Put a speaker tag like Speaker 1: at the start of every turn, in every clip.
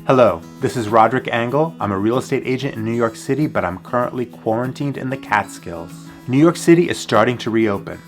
Speaker 1: Hello, this is Roderick Angle. I'm a real estate agent in New York City, but I'm currently quarantined in the Catskills. New York City is starting to reopen.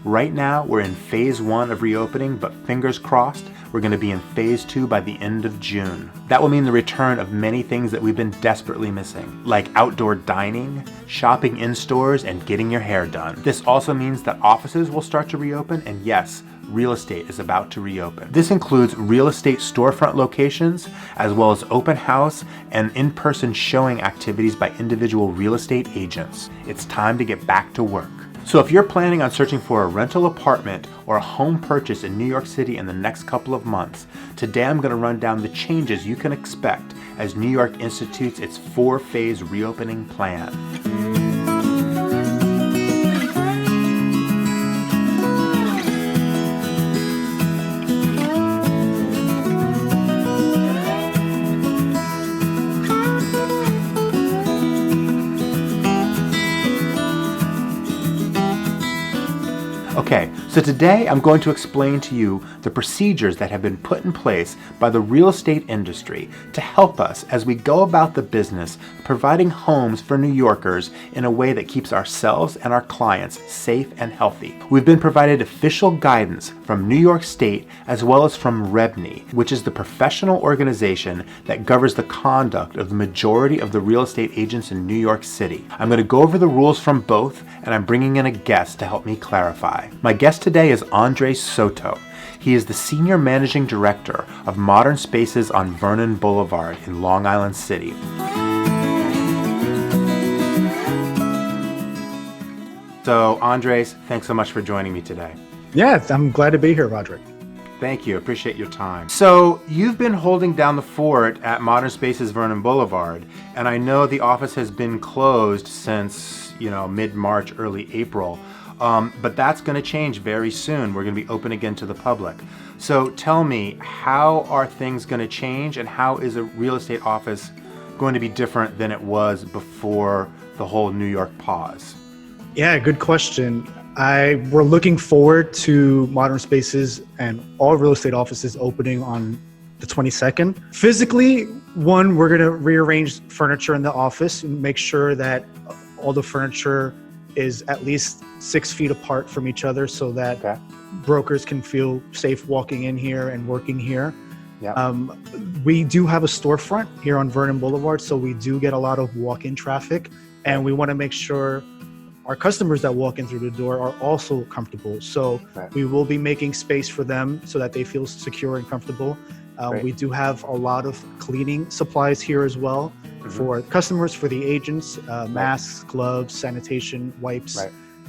Speaker 1: Right now, we're in phase 1 of reopening, but fingers crossed, we're going to be in phase 2 by the end of June. That will mean the return of many things that we've been desperately missing, like outdoor dining, shopping in stores, and getting your hair done. This also means that offices will start to reopen, and yes, real estate is about to reopen. This includes real estate storefront locations, as well as open house and in-person showing activities by individual real estate agents. It's time to get back to work. So if you're planning on searching for a rental apartment or a home purchase in New York City in the next couple of months, today I'm going to run down the changes you can expect as New York institutes its 4-phase reopening plan. Okay, so today I'm going to explain to you the procedures that have been put in place by the real estate industry to help us as we go about the business providing homes for New Yorkers in a way that keeps ourselves and our clients safe and healthy. We've been provided official guidance from New York State as well as from REBNY, which is the professional organization that governs the conduct of the majority of the real estate agents in New York City. I'm going to go over the rules from both, and I'm bringing in a guest to help me clarify. My guest today is Soto. He is the Senior Managing Director of Modern Spaces on Vernon Blvd in Long Island City. So Andres, thanks so much for joining me today.
Speaker 2: Yeah, I'm glad to be here, Roderick.
Speaker 1: Thank you. Appreciate your time. So you've been holding down the fort at Modern Spaces Vernon Blvd, and I know the office has been closed since mid-March, early April. But that's going to change very soon. We're going to be open again to the public. So tell me, how are things going to change, and how is a real estate office going to be different than it was before the whole New York pause?
Speaker 2: Yeah, good question. We're looking forward to Modern Spaces and all real estate offices opening on the 22nd. Physically, we're going to rearrange furniture in the office and make sure that all the furniture is at least 6 feet apart from each other so that brokers can feel safe walking in here and working here. Yeah. We do have a storefront here on Vernon Blvd, so we do get a lot of walk-in traffic, and we want to make sure our customers that walk in through the door are also comfortable. So we will be making space for them so that they feel secure and comfortable. We do have a lot of cleaning supplies here as well for customers, for the agents, masks, gloves, sanitation, wipes,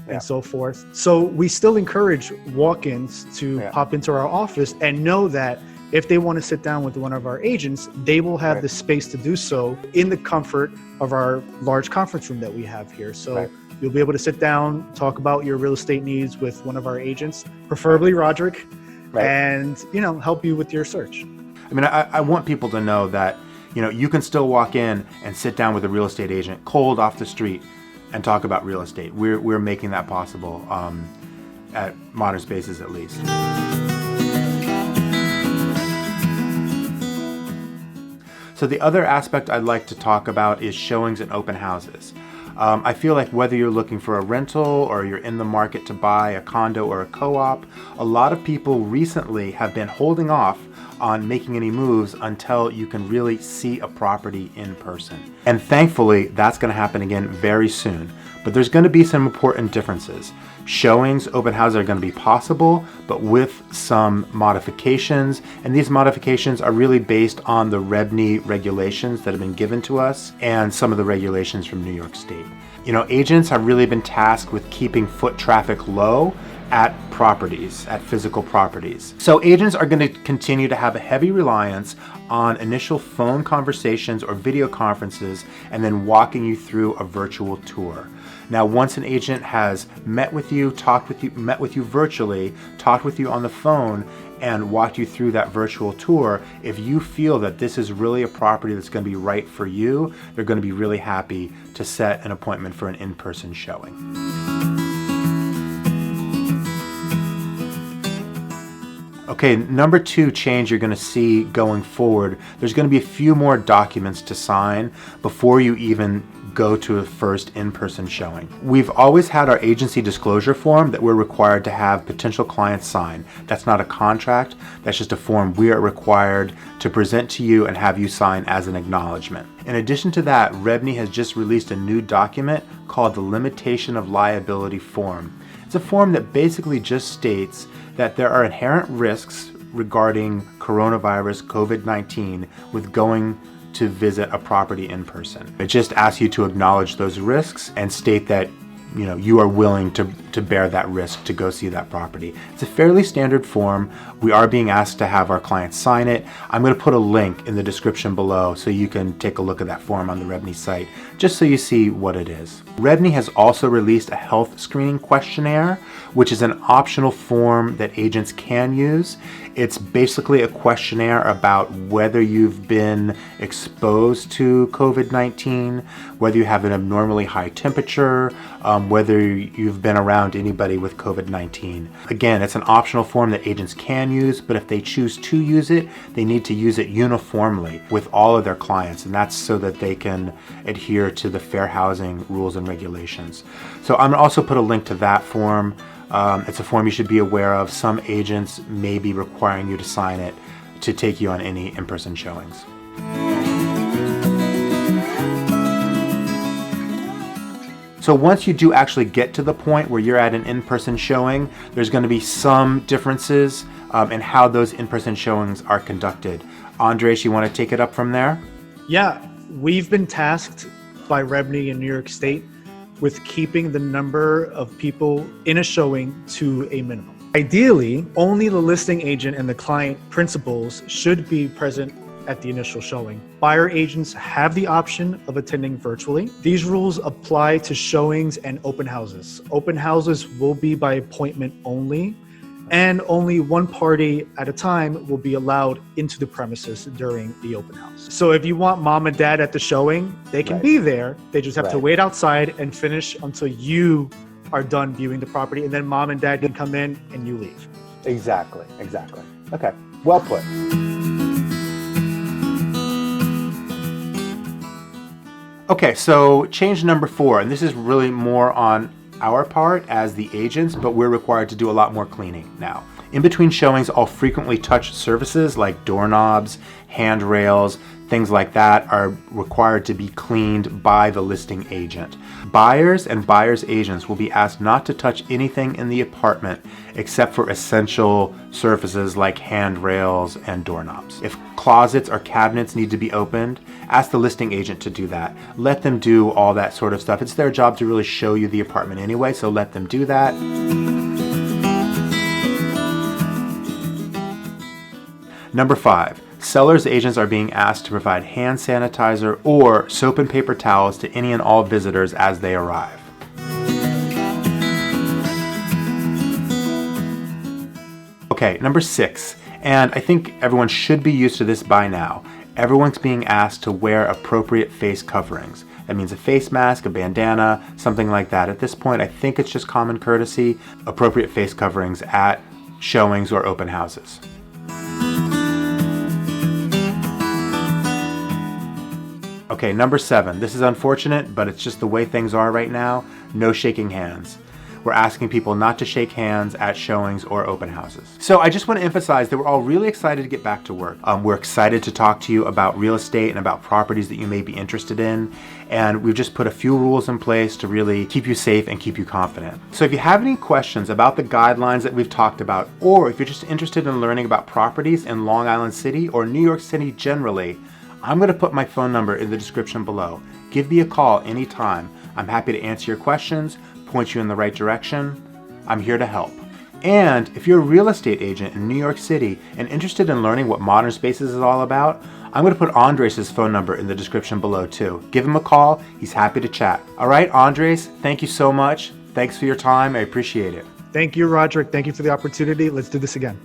Speaker 2: and so forth. So we still encourage walk-ins to pop into our office and know that if they want to sit down with one of our agents, they will have the space to do so in the comfort of our large conference room that we have here. So you'll be able to sit down, talk about your real estate needs with one of our agents, preferably Roderick, and help you with your search.
Speaker 1: I mean, I want people to know that you can still walk in and sit down with a real estate agent cold off the street and talk about real estate. We're making that possible at Modern Spaces, at least. So the other aspect I'd like to talk about is showings and open houses. I feel like whether you're looking for a rental or you're in the market to buy a condo or a co-op, a lot of people recently have been holding off on making any moves until you can really see a property in person. And thankfully, that's going to happen again very soon. But there's going to be some important differences. Showings, open houses are going to be possible, but with some modifications. And these modifications are really based on the REBNY regulations that have been given to us and some of the regulations from New York State. Agents have really been tasked with keeping foot traffic low at properties, at physical properties. So agents are going to continue to have a heavy reliance on initial phone conversations or video conferences and then walking you through a virtual tour. Now, once an agent has met with you virtually, talked with you on the phone, and walked you through that virtual tour, if you feel that this is really a property that's going to be right for you, they're going to be really happy to set an appointment for an in-person showing. Okay, number 2 change you're going to see going forward, there's going to be a few more documents to sign before you even go to a first in-person showing. We've always had our agency disclosure form that we're required to have potential clients sign. That's not a contract, that's just a form we are required to present to you and have you sign as an acknowledgement. In addition to that, REBNY has just released a new document called the Limitation of Liability form. It's a form that basically just states that there are inherent risks regarding coronavirus COVID-19 with going to visit a property in person. It just asks you to acknowledge those risks and state that you are willing to bear that risk to go see that property. It's a fairly standard form. We are being asked to have our clients sign it. I'm going to put a link in the description below so you can take a look at that form on the REBNY site, just so you see what it is. REBNY has also released a health screening questionnaire, which is an optional form that agents can use. It's basically a questionnaire about whether you've been exposed to COVID-19, whether you have an abnormally high temperature, whether you've been around anybody with COVID-19. Again, it's an optional form that agents can use, but if they choose to use it, they need to use it uniformly with all of their clients, and that's so that they can adhere to the fair housing rules and regulations. So I'm gonna also put a link to that form. It's a form you should be aware of. Some agents may be requiring you to sign it to take you on any in-person showings. So once you do actually get to the point where you're at an in-person showing, there's going to be some differences in how those in-person showings are conducted. Andres, you want to take it up from there?
Speaker 2: Yeah, we've been tasked by REBNY in New York State with keeping the number of people in a showing to a minimum. Ideally, only the listing agent and the client principals should be present at the initial showing. Buyer agents have the option of attending virtually. These rules apply to showings and open houses. Open houses will be by appointment only, and only one party at a time will be allowed into the premises during the open house. So if you want mom and dad at the showing, they can be there. They just have to wait outside and finish until you are done viewing the property, and then mom and dad can come in and you leave.
Speaker 1: Exactly. Okay, well put. Okay, so change number 4, and this is really more on our part as the agents, but we're required to do a lot more cleaning now. In between showings, all frequently touched surfaces like doorknobs, handrails, things like that are required to be cleaned by the listing agent. Buyers and buyers' agents will be asked not to touch anything in the apartment except for essential surfaces like handrails and doorknobs. If closets or cabinets need to be opened, ask the listing agent to do that. Let them do all that sort of stuff. It's their job to really show you the apartment anyway, so let them do that. Number 5, sellers' agents are being asked to provide hand sanitizer or soap and paper towels to any and all visitors as they arrive. Okay, number 6, and I think everyone should be used to this by now. Everyone's being asked to wear appropriate face coverings. That means a face mask, a bandana, something like that. At this point, I think it's just common courtesy, appropriate face coverings at showings or open houses. Okay, number 7. This is unfortunate, but it's just the way things are right now. No shaking hands. We're asking people not to shake hands at showings or open houses. So I just want to emphasize that we're all really excited to get back to work. We're excited to talk to you about real estate and about properties that you may be interested in. And we've just put a few rules in place to really keep you safe and keep you confident. So if you have any questions about the guidelines that we've talked about, or if you're just interested in learning about properties in Long Island City or New York City generally, I'm going to put my phone number in the description below. Give me a call anytime. I'm happy to answer your questions, point you in the right direction. I'm here to help. And if you're a real estate agent in New York City and interested in learning what Modern Spaces is all about, I'm going to put Andres' phone number in the description below too. Give him a call. He's happy to chat. All right, Andres, thank you so much. Thanks for your time. I appreciate it.
Speaker 2: Thank you, Roderick. Thank you for the opportunity. Let's do this again.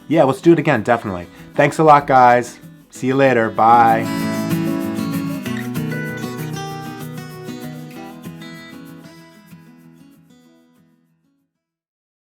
Speaker 1: Yeah, let's do it again, definitely. Thanks a lot, guys. See you later. Bye.